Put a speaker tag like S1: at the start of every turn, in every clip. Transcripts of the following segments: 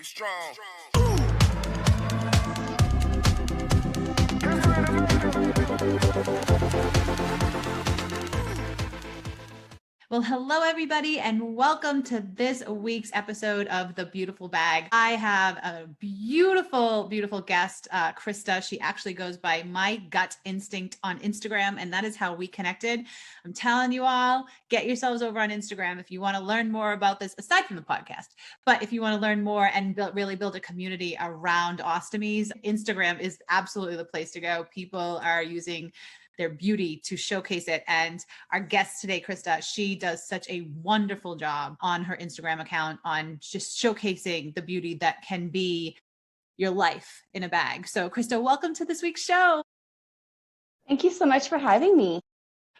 S1: Get strong.
S2: Well, hello, everybody, and welcome to this week's episode of The Beautiful Bag. I have a beautiful, beautiful guest, Krista. She actually goes by My Gut Instinct on Instagram, and that is how we connected. I'm telling you all, get yourselves over on Instagram if you want to learn more about this, aside from the podcast. But if you want to learn more and really build a community around ostomies, Instagram is absolutely the place to go. People are using their beauty to showcase it. And our guest today, Krista, she does such a wonderful job on her Instagram account on just showcasing the beauty that can be your life in a bag. So Krista, welcome to this week's show.
S3: Thank you so much for having me.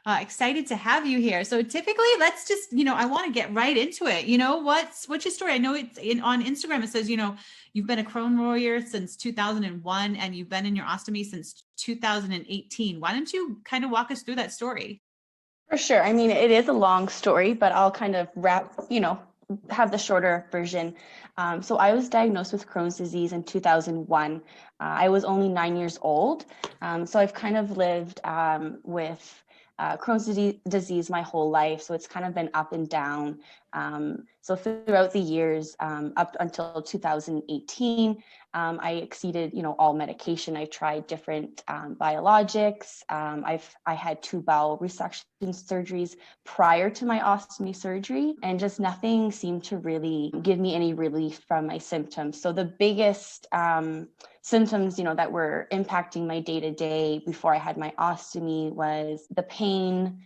S2: Excited to have you here. So typically, let's just, I want to get right into it. What's your story? I know it's on Instagram. It says, you've been a Crohn warrior since 2001 and you've been in your ostomy since 2018. Why don't you kind of walk us through that story?
S3: For sure. I mean, it is a long story, but I'll kind of have the shorter version. So I was diagnosed with Crohn's disease in 2001. I was only 9 years old. So I've kind of lived with Crohn's disease my whole life. So it's kind of been up and down. So throughout the years, up until 2018, I exceeded, all medication. I tried different biologics. I had 2 bowel resection surgeries prior to my ostomy surgery, and just nothing seemed to really give me any relief from my symptoms. So the biggest symptoms, that were impacting my day-to-day before I had my ostomy was the pain,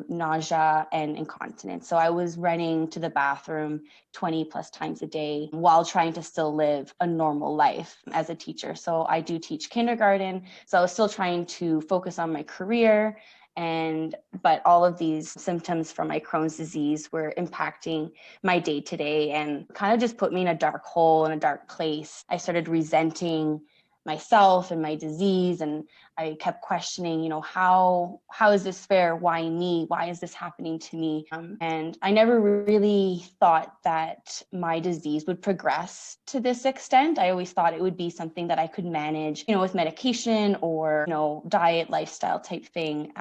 S3: nausea, and incontinence. So I was running to the bathroom 20 plus times a day while trying to still live a normal life as a teacher. So I do teach kindergarten. So I was still trying to focus on my career. But all of these symptoms from my Crohn's disease were impacting my day-to-day and kind of just put me in a dark hole, in a dark place. I started resenting myself and my disease, and I kept questioning, how is this fair? Why me? Why is this happening to me? And I never really thought that my disease would progress to this extent. I always thought it would be something that I could manage, with medication or, diet, lifestyle type thing.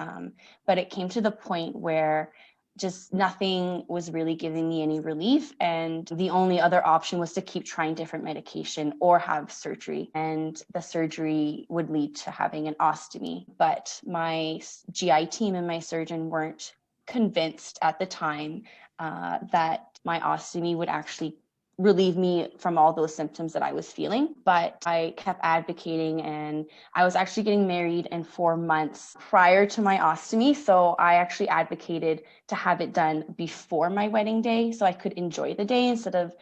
S3: But it came to the point where just nothing was really giving me any relief. And the only other option was to keep trying different medication or have surgery. And the surgery would lead to having an ostomy. But my GI team and my surgeon weren't convinced at the time that my ostomy would actually relieve me from all those symptoms that I was feeling. But I kept advocating, and I was actually getting married in 4 months prior to my ostomy. So I actually advocated to have it done before my wedding day so I could enjoy the day instead of,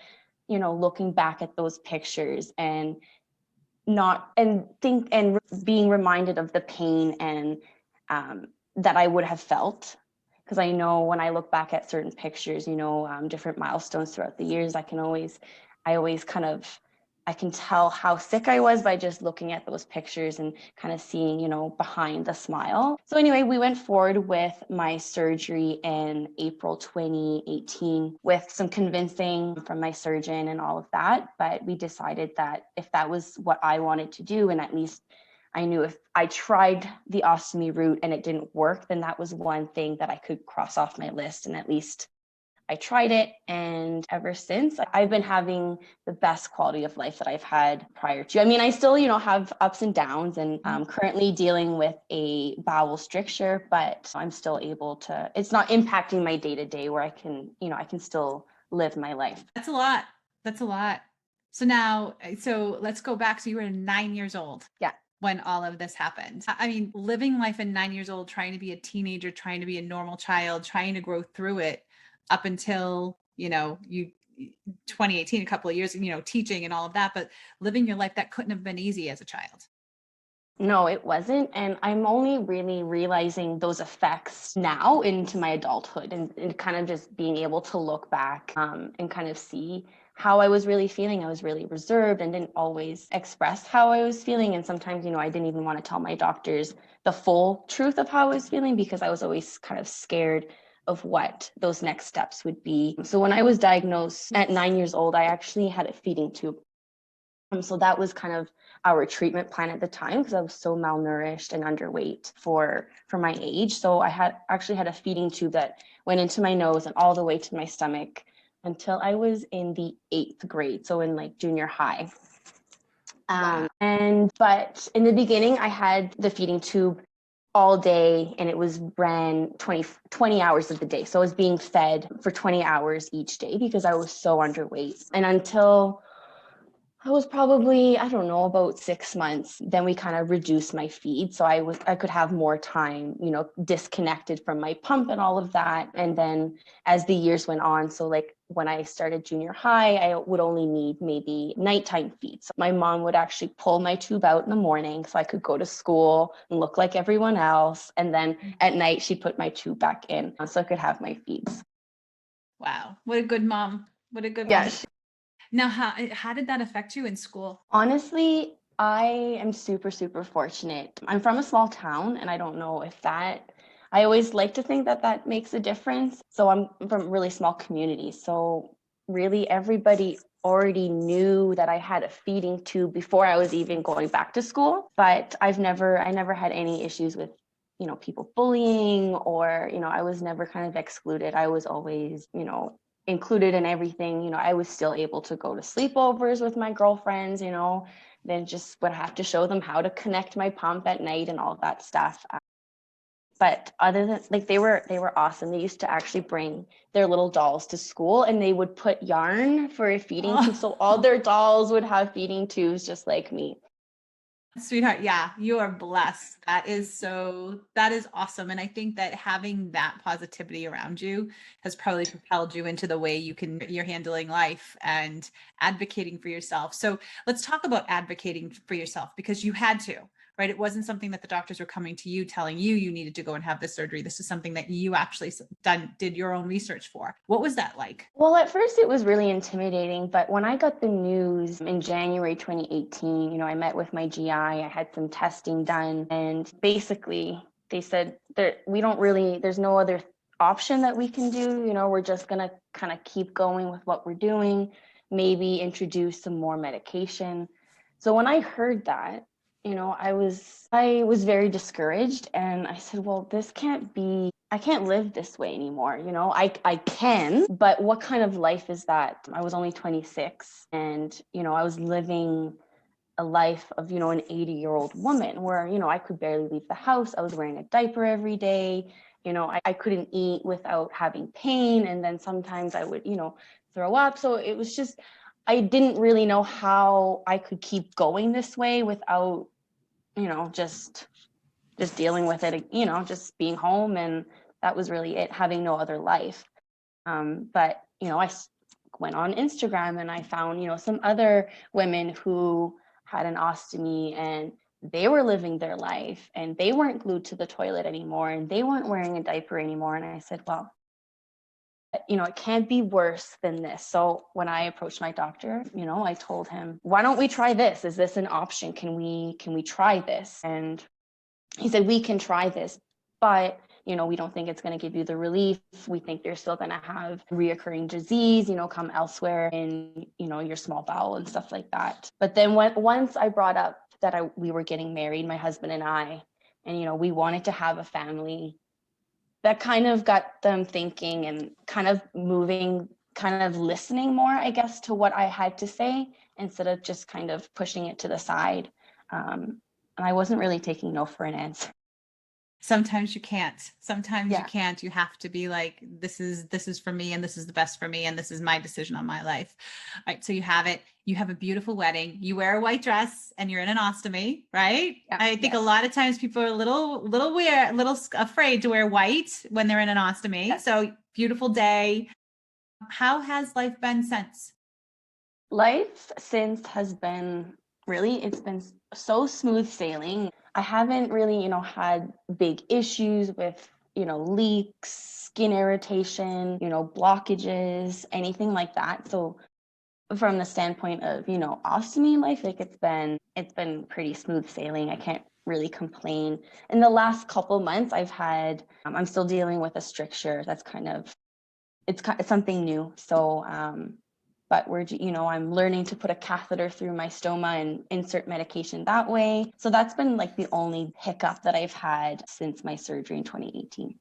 S3: looking back at those pictures and being reminded of the pain and that I would have felt. Because I know when I look back at certain pictures, different milestones throughout the years, I can tell how sick I was by just looking at those pictures and kind of seeing, behind the smile. So anyway, we went forward with my surgery in April 2018 with some convincing from my surgeon and all of that. But we decided that if that was what I wanted to do, and at least I knew if I tried the ostomy route and it didn't work, then that was one thing that I could cross off my list. And at least I tried it. And ever since, I've been having the best quality of life that I've had prior to. I mean, I still, have ups and downs, and I'm currently dealing with a bowel stricture, but I'm still able to, it's not impacting my day-to-day where I can still live my life.
S2: That's a lot. So let's go back. So you were 9 years old.
S3: Yeah.
S2: When all of this happened. I mean, living life at 9 years old, trying to be a teenager, trying to be a normal child, trying to grow through it up until, you 2018, a couple of years, teaching and all of that, but living your life, that couldn't have been easy as a child.
S3: No, it wasn't. And I'm only really realizing those effects now into my adulthood and kind of just being able to look back and kind of see how I was really feeling. I was really reserved and didn't always express how I was feeling. And sometimes, I didn't even want to tell my doctors the full truth of how I was feeling because I was always kind of scared of what those next steps would be. So when I was diagnosed at 9 years old, I actually had a feeding tube. So that was kind of our treatment plan at the time, because I was so malnourished and underweight for my age. So I had a feeding tube that went into my nose and all the way to my stomach until I was in the 8th grade. So in like junior high.
S2: Wow.
S3: But in the beginning, I had the feeding tube all day, and it was ran 20 hours of the day. So I was being fed for 20 hours each day because I was so underweight. And until I was probably, I don't know, about 6 months, then we kind of reduced my feed. So I could have more time, disconnected from my pump and all of that. And then as the years went on, so like when I started junior high, I would only need maybe nighttime feeds. So my mom would actually pull my tube out in the morning so I could go to school and look like everyone else. And then at night, she'd put my tube back in so I could have my feeds.
S2: Wow. What a good mom. What a good mom.
S3: Yeah.
S2: Now, how did that affect you in school?
S3: Honestly, I am super, super fortunate. I'm from a small town, and I don't know if that, I always like to think that that makes a difference. So I'm from a really small community. So really everybody already knew that I had a feeding tube before I was even going back to school. But I never had any issues with, people bullying, or, I was never kind of excluded. I was always, included in everything. I was still able to go to sleepovers with my girlfriends, then just would have to show them how to connect my pump at night and all that stuff. But other than, like, they were awesome. They used to actually bring their little dolls to school, and they would put yarn for a feeding tube. So all their dolls would have feeding tubes just like me.
S2: Sweetheart, yeah, you are blessed. That is awesome. And I think that having that positivity around you has probably propelled you into the way you're handling life and advocating for yourself. So let's talk about advocating for yourself, because you had to, right? It wasn't something that the doctors were coming to you telling you needed to go and have this surgery. This is something that you actually did your own research for. What was that like?
S3: Well, at first it was really intimidating, but when I got the news in January 2018, I met with my GI, I had some testing done, and basically they said there's no other option that we can do. We're just going to kind of keep going with what we're doing, maybe introduce some more medication. So when I heard that, I was very discouraged, and I said, well, I can't live this way anymore. I can, but what kind of life is that? I was only 26, and, I was living a life of, an 80-year-old woman where, I could barely leave the house. I was wearing a diaper every day. I couldn't eat without having pain. And then sometimes I would, throw up. So it was just, I didn't really know how I could keep going this way without, just dealing with it, just being home. And that was really it, having no other life. But, I went on Instagram and I found, some other women who had an ostomy, and they were living their life, and they weren't glued to the toilet anymore, and they weren't wearing a diaper anymore. And I said, well, it can't be worse than this. So when I approached my doctor, I told him, why don't we try this? Is this an option? Can we try this? And he said, we can try this, but we don't think it's going to give you the relief. We think you're still going to have reoccurring disease, come elsewhere in, your small bowel and stuff like that. But then once I brought up that we were getting married, my husband and I, and, we wanted to have a family, that kind of got them thinking and kind of moving, kind of listening more, I guess, to what I had to say, instead of just kind of pushing it to the side. And I wasn't really taking no for an answer.
S2: Sometimes you can't. Sometimes
S3: Yeah.
S2: you can't. You have to be like, this is for me, and this is the best for me, and this is my decision on my life. All right. So you have it. You have a beautiful wedding. You wear a white dress, and you're in an ostomy, right?
S3: Yeah.
S2: I think
S3: Yes.
S2: a lot of times people are a little weird, a little afraid to wear white when they're in an ostomy.
S3: Yes.
S2: So beautiful day. How has life been since?
S3: Life since has been it's been so smooth sailing. I haven't really, had big issues with, leaks, skin irritation, blockages, anything like that. So from the standpoint of, ostomy life, like it's been pretty smooth sailing. I can't really complain. In the last couple months, I'm still dealing with a stricture. That's it's something new. So, but I'm learning to put a catheter through my stoma and insert medication that way. So that's been like the only hiccup that I've had since my surgery in 2018.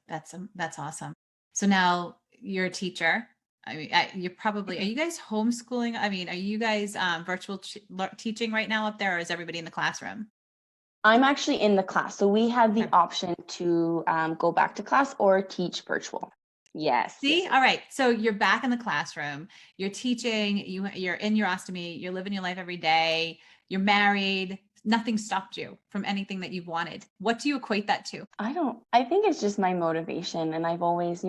S2: That's awesome. So now you're a teacher. I mean, are you guys homeschooling? I mean, are you guys virtual teaching right now up there, or is everybody in the classroom?
S3: I'm actually in the class. So we have the
S2: Okay.
S3: option to go back to class or teach virtual. Yes.
S2: See,
S3: Yes.
S2: all right. So you're back in the classroom. You're teaching. You're in your ostomy. You're living your life every day. You're married. Nothing stopped you from anything that you've wanted. What do you equate that to?
S3: I think it's just my motivation. And I've always,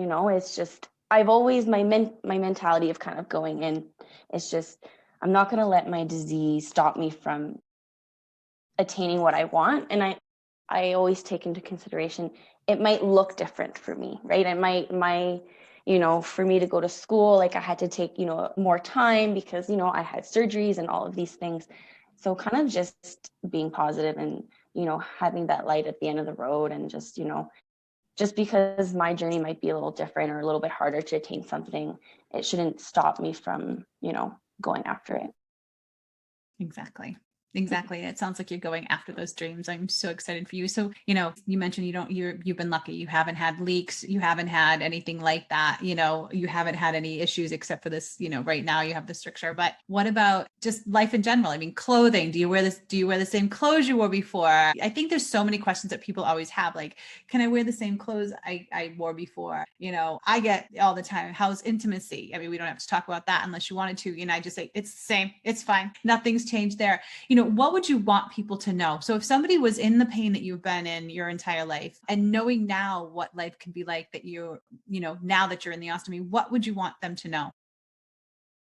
S3: I've always, my mentality of kind of going in, it's just, I'm not going to let my disease stop me from attaining what I want. And I always take into consideration, it might look different for me, right? It might, for me to go to school, like I had to take, more time because, I had surgeries and all of these things. So kind of just being positive and, having that light at the end of the road and just because my journey might be a little different or a little bit harder to attain something, it shouldn't stop me from, going after it.
S2: Exactly. Exactly. It sounds like you're going after those dreams. I'm so excited for you. So, you mentioned you've been lucky. You haven't had leaks. You haven't had anything like that. You haven't had any issues except for this, right now you have the stricture, but what about just life in general? I mean, clothing, do you wear the same clothes you wore before? I think there's so many questions that people always have. Like, can I wear the same clothes I wore before? I get all the time, how's intimacy? I mean, we don't have to talk about that unless you wanted to, I just say, it's the same. It's fine. Nothing's changed there. What would you want people to know? So if somebody was in the pain that you've been in your entire life and knowing now what life can be like that now that you're in the ostomy, what would you want them to know?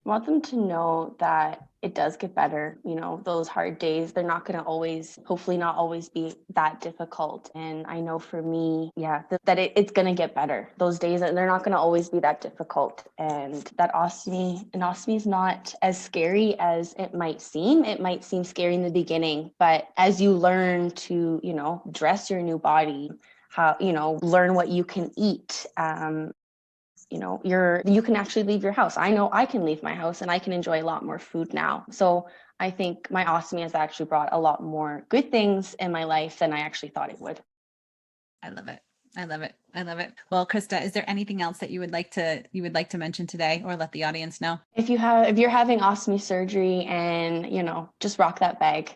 S3: I want them to know that it does get better. Those hard days, they're not going to hopefully not always be that difficult. And I know for me, yeah, that it's going to get better. Those days, they're not going to always be that difficult. And that ostomy is not as scary as it might seem. It might seem scary in the beginning, but as you learn to, dress your new body, learn what you can eat, you can actually leave your house. I know I can leave my house and I can enjoy a lot more food now. So I think my ostomy has actually brought a lot more good things in my life than I actually thought it would.
S2: I love it. I love it. I love it. Well, Krista, is there anything else that you would like to mention today or let the audience know?
S3: If you're having ostomy surgery and, just rock that bag.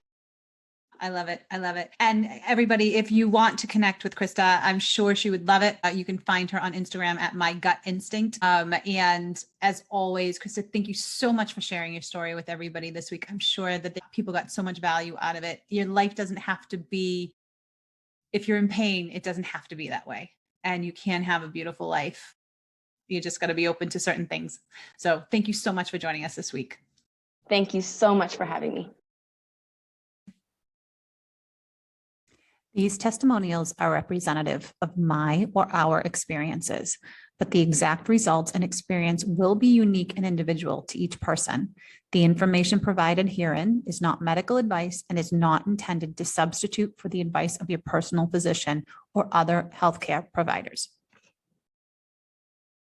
S2: I love it. I love it. And everybody, if you want to connect with Krista, I'm sure she would love it. You can find her on Instagram at My Gut Instinct. And as always, Krista, thank you so much for sharing your story with everybody this week. I'm sure that people got so much value out of it. Your life doesn't have to be, if you're in pain, it doesn't have to be that way. And you can have a beautiful life. You just got to be open to certain things. So thank you so much for joining us this week.
S3: Thank you so much for having me.
S2: These testimonials are representative of my or our experiences, but the exact results and experience will be unique and individual to each person. The information provided herein is not medical advice and is not intended to substitute for the advice of your personal physician or other healthcare providers.